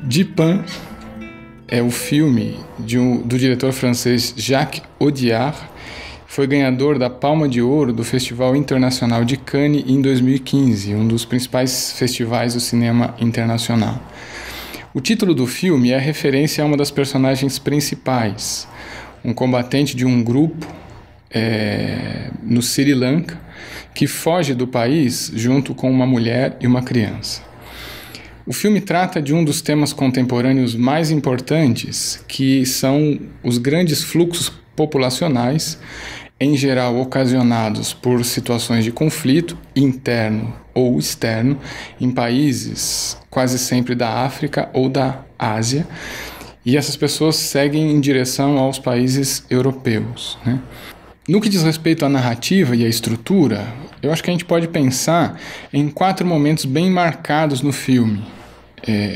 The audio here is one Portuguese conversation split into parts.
Dupin é o filme do diretor francês Jacques Audiard. Foi ganhador da Palma de Ouro do Festival Internacional de Cannes em 2015, um dos principais festivais do cinema internacional. O título do filme é referência a uma das personagens principais, um combatente de um grupo no Sri Lanka que foge do país junto com uma mulher e uma criança. O filme trata de um dos temas contemporâneos mais importantes, que são os grandes fluxos populacionais, em geral ocasionados por situações de conflito interno ou externo, em países quase sempre da África ou da Ásia, e essas pessoas seguem em direção aos países europeus, né? No que diz respeito à narrativa e à estrutura, eu acho que a gente pode pensar em 4 momentos bem marcados no filme.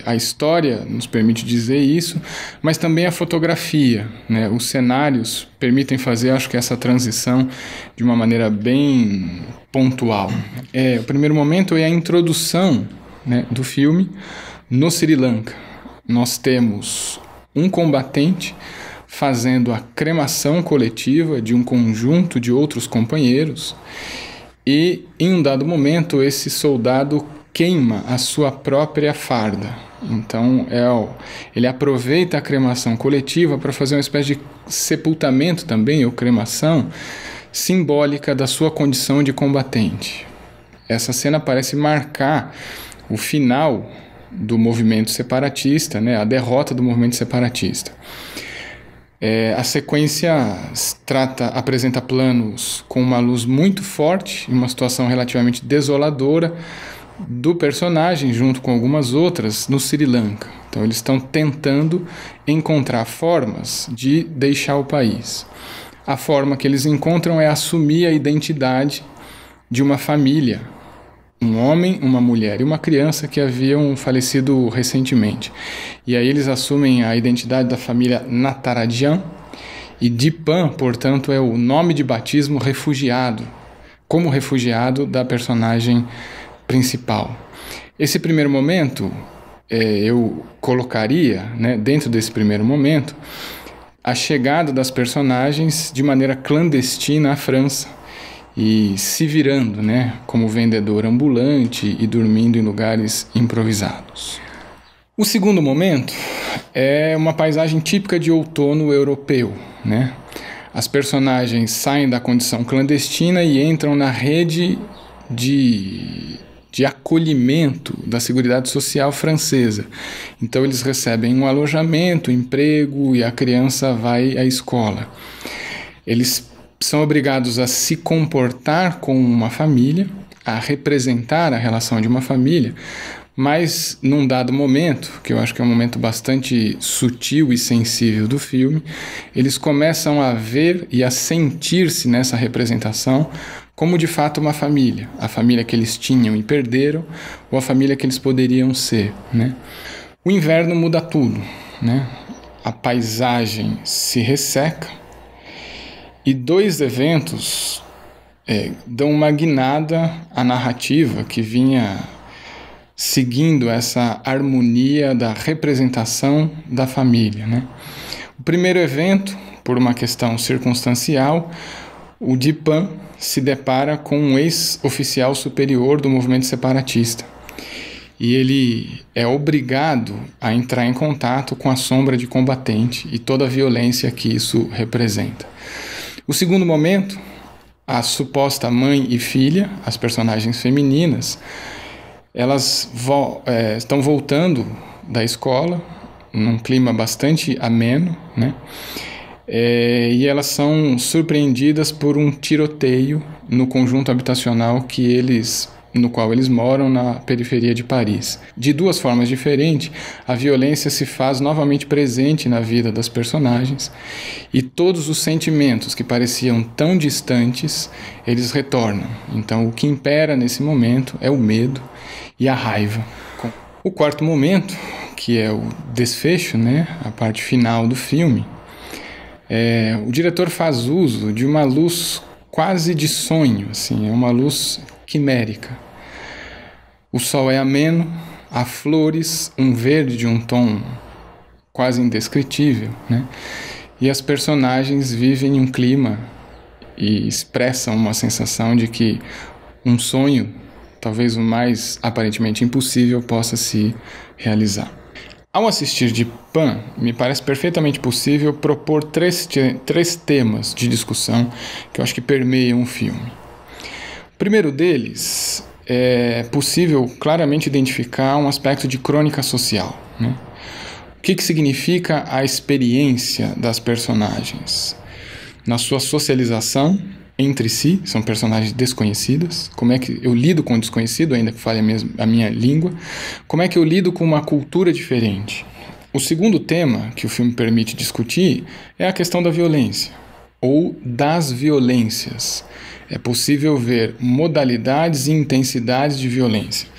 A história nos permite dizer isso, mas também a fotografia, né? Os cenários permitem fazer, acho que, essa transição de uma maneira bem pontual. O primeiro momento é a introdução, né, do filme no Sri Lanka. Nós temos um combatente fazendo a cremação coletiva de um conjunto de outros companheiros e, em um dado momento, esse soldado queima a sua própria farda. Então, ele aproveita a cremação coletiva para fazer uma espécie de sepultamento também, ou cremação, simbólica da sua condição de combatente. Essa cena parece marcar o final do movimento separatista, né, a derrota do movimento separatista. A sequência apresenta planos com uma luz muito forte, em uma situação relativamente desoladora, do personagem, junto com algumas outras, no Sri Lanka. Então eles estão tentando encontrar formas de deixar o país. A forma que eles encontram é assumir a identidade de uma família, um homem, uma mulher e uma criança que haviam falecido recentemente. E aí eles assumem a identidade da família Natarajan, e Dupin, portanto, é o nome de batismo refugiado, como refugiado da personagem principal. Esse primeiro momento, eu colocaria, né, dentro desse primeiro momento, a chegada das personagens de maneira clandestina à França e se virando, né, como vendedor ambulante e dormindo em lugares improvisados. O segundo momento é uma paisagem típica de outono europeu, né? As personagens saem da condição clandestina e entram na rede de acolhimento da Seguridade Social francesa. Então eles recebem um alojamento, emprego, e a criança vai à escola. Eles são obrigados a se comportar como uma família, a representar a relação de uma família, mas num dado momento, que eu acho que é um momento bastante sutil e sensível do filme, eles começam a ver e a sentir-se nessa representação como de fato uma família, a família que eles tinham e perderam, ou a família que eles poderiam ser, né? O inverno muda tudo, né? A paisagem se resseca e 2 eventos dão uma guinada à narrativa que vinha seguindo essa harmonia da representação da família, né? O primeiro evento, por uma questão circunstancial, o Dupin se depara com um ex-oficial superior do movimento separatista e ele é obrigado a entrar em contato com a sombra de combatente e toda a violência que isso representa. O segundo momento, a suposta mãe e filha, as personagens femininas, elas estão voltando da escola num clima bastante ameno, né? E elas são surpreendidas por um tiroteio no conjunto habitacional no qual eles moram na periferia de Paris. De 2 formas diferentes, a violência se faz novamente presente na vida das personagens e todos os sentimentos que pareciam tão distantes, eles retornam. Então o que impera nesse momento é o medo e a raiva. O quarto momento, que é o desfecho, né, a parte final do filme, O diretor faz uso de uma luz quase de sonho, assim, é uma luz quimérica. O sol é ameno, há flores, um verde de um tom quase indescritível, né? E as personagens vivem um clima e expressam uma sensação de que um sonho, talvez o mais aparentemente impossível, possa se realizar. Ao assistir de Pan, me parece perfeitamente possível propor três temas de discussão que eu acho que permeiam o filme. O primeiro deles é possível claramente identificar um aspecto de crônica social, né? O que significa a experiência das personagens? Na sua socialização entre si, são personagens desconhecidas. Como é que eu lido com o desconhecido, ainda que fale a minha língua? Como é que eu lido com uma cultura diferente? O segundo tema que o filme permite discutir é a questão da violência, ou das violências. É possível ver modalidades e intensidades de violência.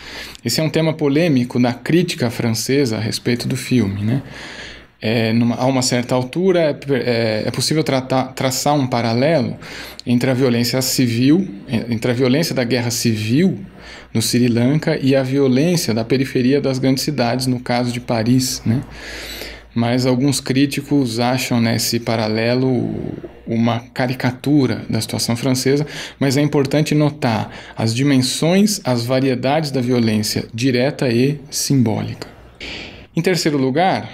Esse é um tema polêmico na crítica francesa a respeito do filme, né? A uma certa altura é possível traçar um paralelo entre a violência civil, entre a violência da guerra civil no Sri Lanka e a violência da periferia das grandes cidades, no caso de Paris, né? Mas alguns críticos acham nesse paralelo uma caricatura da situação francesa, mas é importante notar as dimensões, as variedades da violência direta e simbólica. Em terceiro lugar,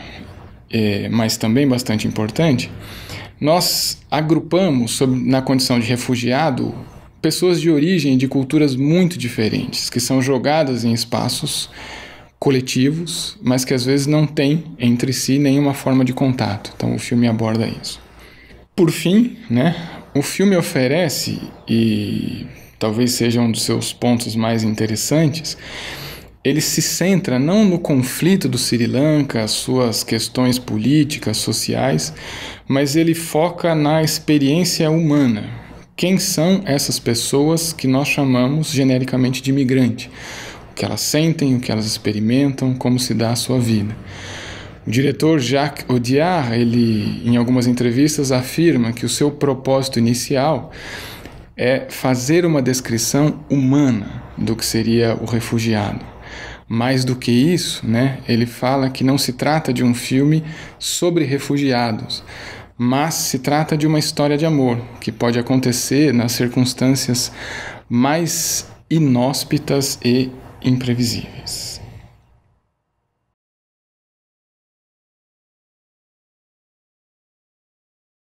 mas também bastante importante, nós agrupamos na condição de refugiado pessoas de origem de culturas muito diferentes, que são jogadas em espaços coletivos, mas que às vezes não têm entre si nenhuma forma de contato. Então o filme aborda isso. Por fim, né, o filme oferece, e talvez seja um dos seus pontos mais interessantes, ele se centra não no conflito do Sri Lanka, as suas questões políticas, sociais, mas ele foca na experiência humana. Quem são essas pessoas que nós chamamos genericamente de imigrante? O que elas sentem, o que elas experimentam, como se dá a sua vida. O diretor Jacques Audiard, ele, em algumas entrevistas, afirma que o seu propósito inicial é fazer uma descrição humana do que seria o refugiado. Mais do que isso, né, ele fala que não se trata de um filme sobre refugiados, mas se trata de uma história de amor, que pode acontecer nas circunstâncias mais inóspitas e imprevisíveis.